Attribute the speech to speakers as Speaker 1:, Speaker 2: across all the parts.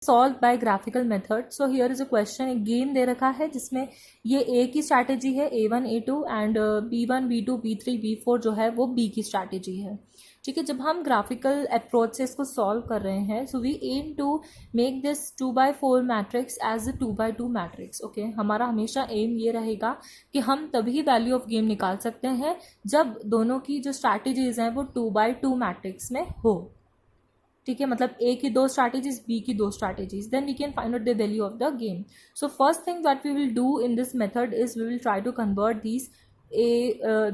Speaker 1: Solve by graphical method. So here is a question, एक game दे रखा है जिसमें ये ए की स्ट्रैटेजी है A1 A2 and B1 B2 B3 B4 जो है वो बी की स्ट्रैटेजी है. ठीक है, जब हम ग्राफिकल अप्रोच से इसको सॉल्व कर रहे हैं, so we am to make this 2x4 matrix as a 2x2 matrix. Okay, हमारा हमेशा एम ये रहेगा कि हम तभी वैल्यू ऑफ गेम निकाल सकते हैं जब दोनों की जो स्ट्रैटेजीज हैं वो 2x2 मैट्रिक्स में हो. ठीक है, मतलब ए की दो स्ट्रैटेजीज, बी की दो strategies, then we can find out the value of the game. So first thing that we will do in this method is we will try to convert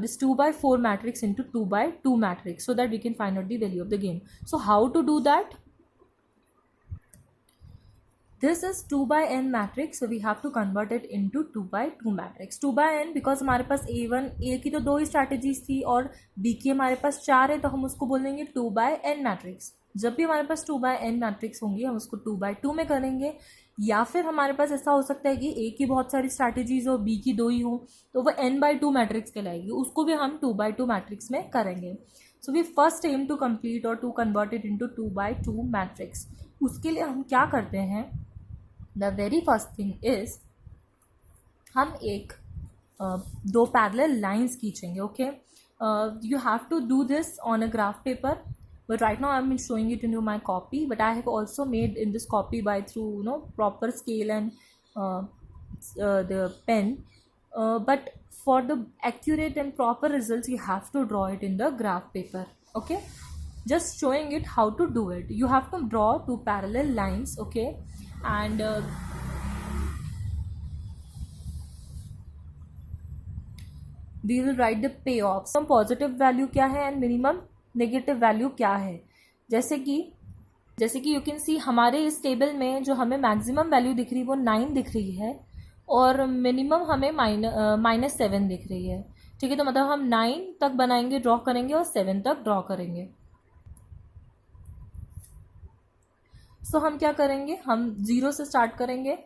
Speaker 1: this 2x4 matrix into 2x2 matrix so that we can find out the value of the game. So how to do that? This is 2x(n) matrix, so we have to convert it into 2x2 matrix. 2x(n) because हमारे पास A की तो दो ही strategies थी और B की हमारे पास 4 है, तो हम उसको बोलेंगे 2x(n) मैट्रिक्स. जब भी हमारे पास 2x(n) मैट्रिक्स होंगी हम उसको 2x2 में करेंगे. या फिर हमारे पास ऐसा हो सकता है कि A की बहुत सारी स्ट्रैटेजीज हो, B की दो ही हो, तो वो n/2 मैट्रिक्स कहलाएगी, उसको भी हम 2x2 मैट्रिक्स में करेंगे. So we first aim to complete और to convert it into 2x2 matrix. उसके लिए हम क्या करते हैं, the very first thing is हम एक दो पैरेलल लाइंस खींचेंगे. Okay, you have to do this on a graph paper, but right now I'm showing it into my copy, but I have also made in this copy by through proper scale and the pen, but for the accurate and proper results you have to draw it in the graph paper. Okay, just showing it how to do it. You have to draw two parallel lines. Okay, and we will write the payoffs. some positive value क्या है and minimum negative value क्या है. जैसे कि you can see हमारे इस table में जो हमें मैक्सिमम वैल्यू दिख रही है वो 9 दिख रही है और मिनिमम हमें -7 दिख रही है. ठीक है, तो मतलब हम 9 तक बनाएंगे, ड्रॉ करेंगे और 7 तक ड्रॉ करेंगे. सो हम क्या करेंगे, हम 0 से स्टार्ट करेंगे.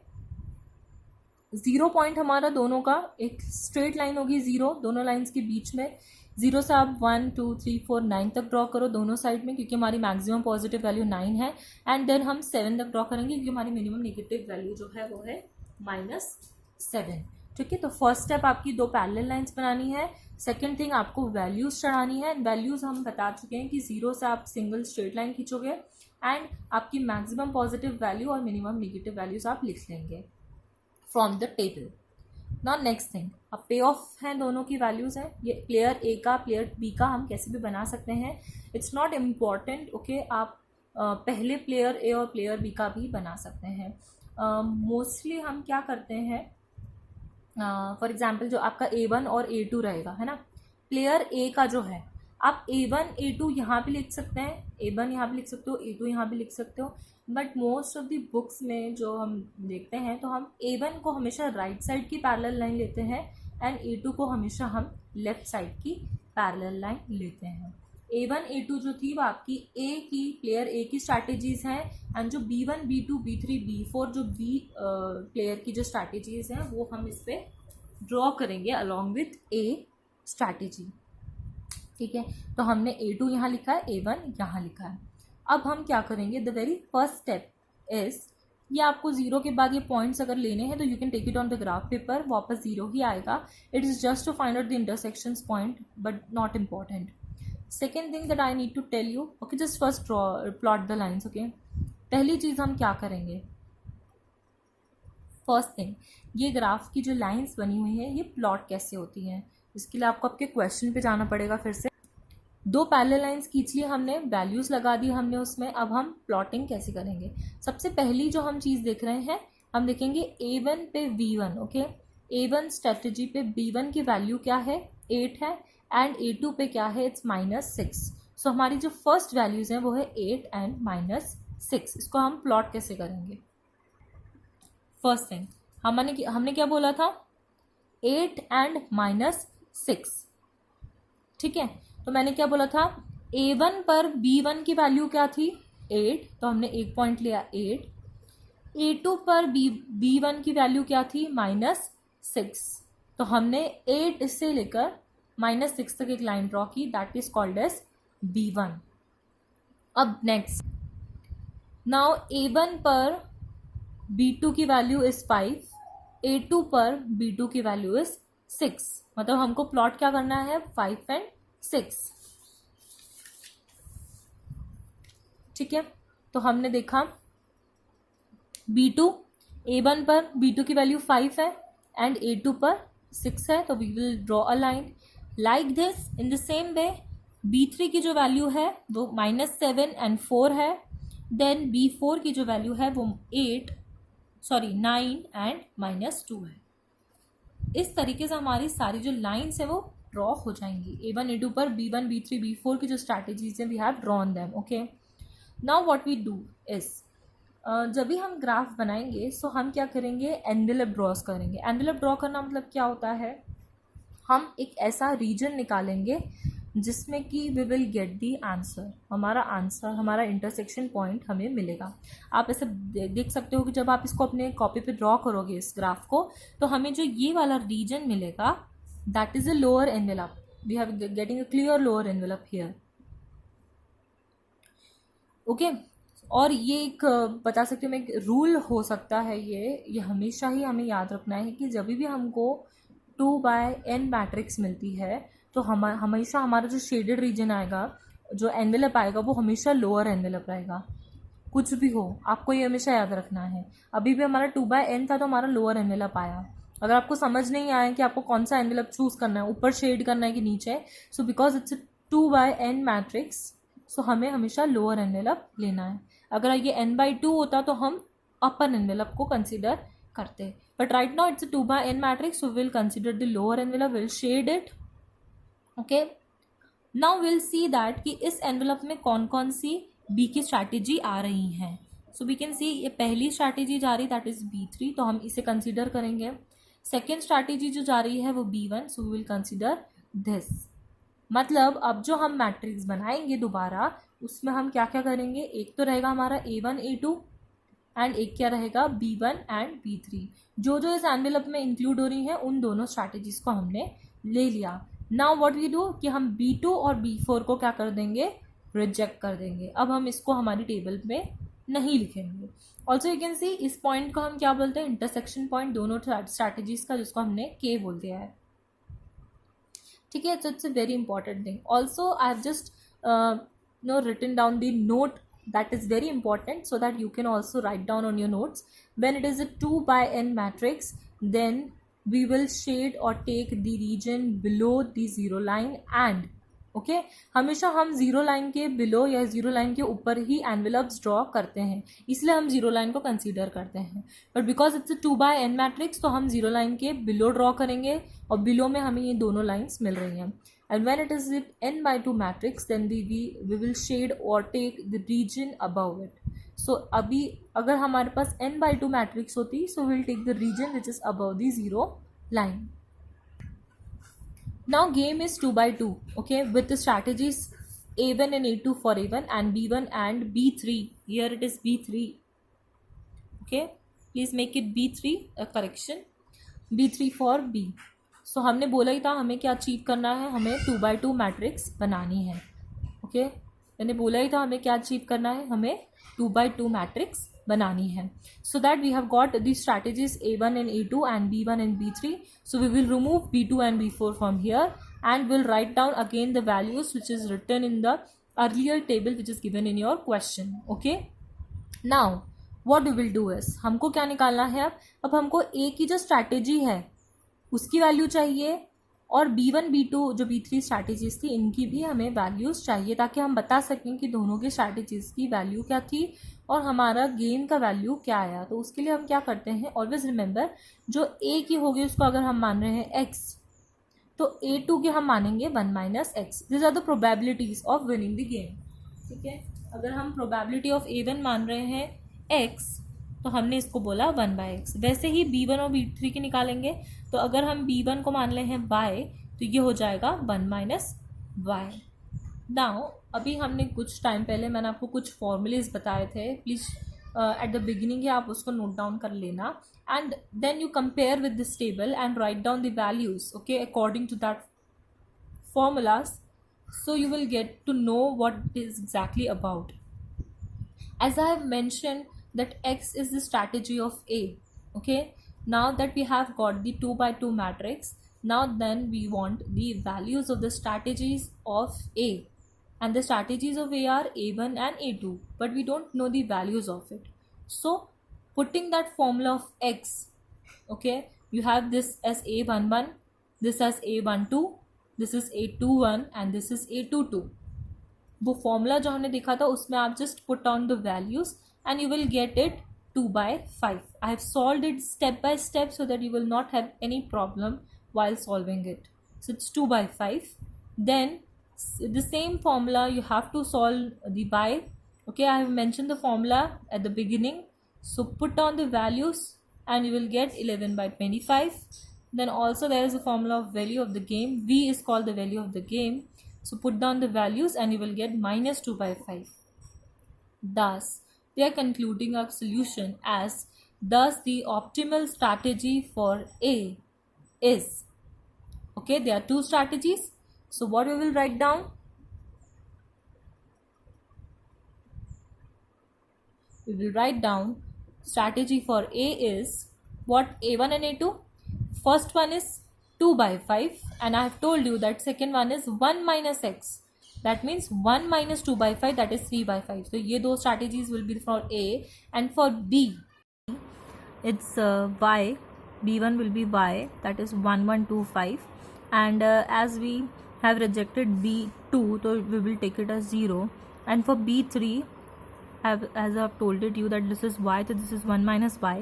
Speaker 1: 0 पॉइंट हमारा दोनों का एक स्ट्रेट लाइन होगी, 0 दोनों लाइंस के बीच में. 0 से आप 1 2 3 4 9 तक ड्रॉ करो दोनों साइड में, क्योंकि हमारी मैक्सिमम पॉजिटिव वैल्यू 9 है. एंड देन हम 7 तक ड्रॉ करेंगे क्योंकि हमारी मिनिमम नेगेटिव वैल्यू जो है वो है -7. ठीक है, तो फर्स्ट स्टेप आपकी दो पैरेलल लाइंस बनानी है. सेकेंड थिंग आपको वैल्यूज चढ़ानी है. वैल्यूज हम बता चुके हैं कि 0 से आप सिंगल स्ट्रेट लाइन खींचोगे एंड आपकी मैक्सिमम पॉजिटिव वैल्यू और मिनिमम नेगेटिव वैल्यूज आप लिख लेंगे from the table. Now next thing, अब पे ऑफ हैं दोनों की वैल्यूज हैं. ये प्लेयर ए का प्लेयर बी का हम कैसे भी बना सकते हैं, इट्स नॉट इम्पॉर्टेंट. ओके, आप पहले प्लेयर ए और प्लेयर बी का भी बना सकते हैं. मोस्टली हम क्या करते हैं, फॉर एग्जाम्पल जो आपका A1 और A2 रहेगा, है ना, प्लेयर ए का जो है आप A1 A2 यहाँ भी लिख सकते हैं, A1 यहाँ भी लिख सकते हो, A2 यहाँ भी लिख सकते हो. But most of the books में जो हम देखते हैं तो हम A1 को हमेशा राइट साइड की पैरेलल लाइन लेते हैं एंड A2 को हमेशा हम लेफ्ट साइड की पैरेलल लाइन लेते हैं. A1 A2 जो थी वो आपकी प्लेयर ए की स्ट्रैटेजीज हैं एंड जो B1 B2 B3 B4 जो बी प्लेयर की जो स्ट्रैटेजीज हैं वो हम इस पर ड्रॉ करेंगे अलॉन्ग विथ ए स्ट्रैटेजी. ठीक है, तो हमने A2 यहाँ लिखा है, A1 यहाँ लिखा है. अब हम क्या करेंगे, the very first step is, ये आपको 0 के बाद ये पॉइंट्स अगर लेने हैं तो you can take it on the graph paper, वापस 0 ही आएगा. It is just to find out the intersections point but not important. Second thing that I need to tell you, okay, just first plot the lines. Okay, पहली चीज़ हम क्या करेंगे, first thing ये graph की जो लाइन्स बनी हुई है ये प्लॉट कैसे होती हैं, इसके लिए आपको आपके क्वेश्चन पे जाना पड़ेगा. फिर से दो पैरेलल लाइंस खींच लिए हमने, वैल्यूज लगा दी हमने उसमें. अब हम प्लॉटिंग कैसे करेंगे, सबसे पहली जो हम चीज़ देख रहे हैं, हम देखेंगे A1 पे V1. ओके, A1 स्ट्रेटजी पे B1 की वैल्यू क्या है, 8 है एंड A2 पे क्या है, इट्स -6. सो हमारी जो फर्स्ट वैल्यूज हैं वो है 8 एंड -6. इसको हम प्लॉट कैसे करेंगे, फर्स्ट थिंग हमने क्या बोला था, 8 एंड -6. ठीक है, तो मैंने क्या बोला था, A1 पर B1 की वैल्यू क्या थी, 8, तो हमने एक पॉइंट लिया 8. A2 पर B1 की वैल्यू क्या थी, -6, तो हमने 8 से लेकर -6 तक एक लाइन ड्रॉ की, that is called as B1. अब नेक्स्ट, नाउ A1 पर B2 की वैल्यू इज 5, A2 पर B2 की वैल्यू इज 6। मतलब हमको प्लॉट क्या करना है, 5 एंड 6। ठीक है, तो हमने देखा B2 A1 पर B2 की वैल्यू 5 है एंड A2 पर 6 है, तो we will draw a line like this. In the same way B3 की जो वैल्यू है वो -7 एंड 4 है, देन B4 की जो वैल्यू है वो 9 एंड -2 है। इस तरीके से हमारी सारी जो लाइन्स है वो ड्रॉ हो जाएंगी। A1 A2 पर B1 B3 B4 की जो स्ट्रैटेजीज हैं we have drawn them. Okay, now what we do is, जब भी हम ग्राफ बनाएंगे सो हम क्या करेंगे, एनवेलप ड्रॉस करेंगे। एनवेलप ड्रॉ करना मतलब क्या होता है, हम एक ऐसा रीजन निकालेंगे जिसमें कि we will get the answer, हमारा इंटरसेक्शन पॉइंट हमें मिलेगा। आप ऐसे देख सकते हो कि जब आप इसको अपने कॉपी पे ड्रॉ करोगे इस ग्राफ को, तो हमें जो ये वाला रीजन मिलेगा that is a lower envelope. We have getting a clear lower envelope here. Okay, और ये एक बता सकते हो, एक रूल हो सकता है, ये हमेशा ही हमें याद रखना है कि जब भी हमको 2/n मैट्रिक्स मिलती है तो हमेशा हमारा जो शेडेड रीजन आएगा, जो एनवेलप आएगा, वो हमेशा लोअर एनवेलप रहेगा। कुछ भी हो आपको ये हमेशा याद रखना है। अभी भी हमारा 2/n था तो हमारा लोअर एनवेलप आया। अगर आपको समझ नहीं आया कि आपको कौन सा एनवेलप चूज करना है, ऊपर शेड करना है कि नीचे, so because it's 2/n matrix, so हमें हमेशा लोअर एनवेलप लेना है। अगर ये n/2 होता तो हम अपर एनवेलप को कंसिडर करते, but right now it's 2/n matrix, so will consider the lower envelope, will shade it. Okay, now will see that कि इस एनवेलप में कौन कौन सी बी की स्ट्रैटेजी आ रही हैं। सो वी कैन सी ये पहली स्ट्रैटेजी जा रही दैट इज B3, तो हम इसे कंसिडर करेंगे। सेकेंड स्ट्रैटेजी जो जा रही है वो B1, so we will consider this. मतलब अब जो हम मैट्रिक्स बनाएंगे दोबारा, उसमें हम क्या क्या करेंगे, एक तो रहेगा हमारा A1 A2 एंड एक क्या रहेगा B1 एंड B3। जो जो इस एनवेलप में इंक्लूड हो रही हैं उन दोनों स्ट्रैटेजीज को हमने ले लिया। नाउ व्हाट वी डू कि हम B2 और B4 को क्या कर देंगे, रिजेक्ट कर देंगे। अब हम इसको हमारी टेबल में नहीं लिखेंगे। ऑल्सो यू कैन सी इस पॉइंट को हम क्या बोलते हैं, इंटरसेक्शन पॉइंट दोनों स्ट्रैटेजीज का, जिसको हमने K बोल दिया है। ठीक है, so it's a very important thing. Also I have just written down the note that is very important, so that you can also write down on your notes. When it is a 2/n matrix, then we will shade or take the region below the zero line and okay हमेशा हम zero line के below या zero line के ऊपर ही envelopes draw करते हैं, इसलिए हम जीरो लाइन को कंसीडर करते हैं। But because it's 2/n matrix, तो हम जीरो लाइन के बिलो ड्रॉ करेंगे और बिलो में हमें ये दोनों लाइंस मिल रही हैं। And when it is n/2 matrix, then we will shade और take the region above it. So अभी अगर हमारे पास n/2 मैट्रिक्स होती, so will take the region which is above the zero line. Now game is 2/2, okay, with the strategies A1 and A2 for A1 and B1 and B3. Here it is B3. Okay, please make it B3 a correction. B3 for B. So हमने बोला ही था हमें क्या achieve करना है, हमें 2/2 matrix बनानी है। ओके, मैंने बोला ही था हमें क्या अचीव करना है, हमें 2/2 मैट्रिक्स बनानी है। So that we have got the strategies A1 and A2 and B1 and B3. So we will remove B2 and B4 from here and we'll write down again the values which is written in the earlier table which is given in your question. Okay, now what we will do is, हमको क्या निकालना है, अब हमको A की जो strategy है उसकी वैल्यू चाहिए और B1 B2 जो B3 स्ट्रैटेजीज थी इनकी भी हमें वैल्यूज चाहिए, ताकि हम बता सकें कि दोनों की स्ट्रैटेजीज की वैल्यू क्या थी और हमारा गेम का वैल्यू क्या आया। तो उसके लिए हम क्या करते हैं, ऑलवेज रिमेंबर जो A की होगी उसको अगर हम मान रहे हैं x, तो A2 की हम मानेंगे 1 - x। This are the probabilities of winning the game. ठीक है, अगर हम प्रोबेबिलिटी ऑफ A1 मान रहे हैं x, तो हमने इसको बोला 1/x। वैसे ही B1 और B3 की निकालेंगे, तो अगर हम B1 को मान ले हैं y, तो ये हो जाएगा 1 - y। नाउ अभी हमने कुछ टाइम पहले मैंने आपको कुछ फॉर्मूलेज बताए थे, प्लीज़ एट द बिगिनिंग ही आप उसको नोट डाउन कर लेना and then you compare with this table and write down the values, okay, according to that formulas, so you will get to know what it is exactly about. As I have mentioned that X is the strategy of A. Okay, now that we have got the 2 by 2 matrix, now then we want the values of the strategies of A, and the strategies of A are A1 and A2, but we don't know the values of it. So putting that formula of X, okay, you have this as A11, this as A12, this is A21 and this is A22. वो formula जो हमने देखा था उसमें आप just put on the values and you will get it 2/5. I have solved it step by step so that you will not have any problem while solving it. So it's 2/5. Then the same formula you have to solve the y. Okay, I have mentioned the formula at the beginning. So put on the values and you will get 11/25. Then also there is a formula of value of the game. V is called the value of the game. So put down the values and you will get minus 2/5. Thus, they are concluding our solution as thus the optimal strategy for A is. Okay, there are two strategies. So what we will write down? We will write down strategy for A is what? A1 and A2. First one is 2/5 and I have told you that second one is 1 minus x. That means 1 minus 2/5, that is 3/5. So ये दो strategies will be for A, and for B it's y. B1 will be y, that is 1125, and as we have rejected B2, so we will take it as 0, and for B3 as I have told it you that this is y, so this is 1 minus y.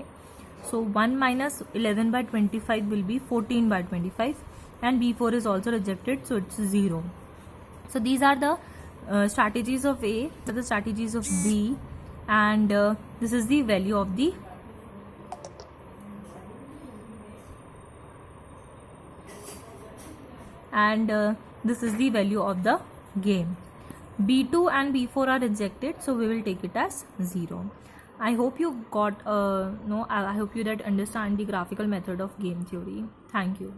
Speaker 1: So 1 minus 11/25 will be 14/25, and B4 is also rejected, so it's 0. So these are the strategies of A, these are the strategies of B, and this is the value of the this is the value of the game. B2 and B4 are rejected, so we will take it as 0. I hope you got I hope you that understand the graphical method of game theory. Thank you.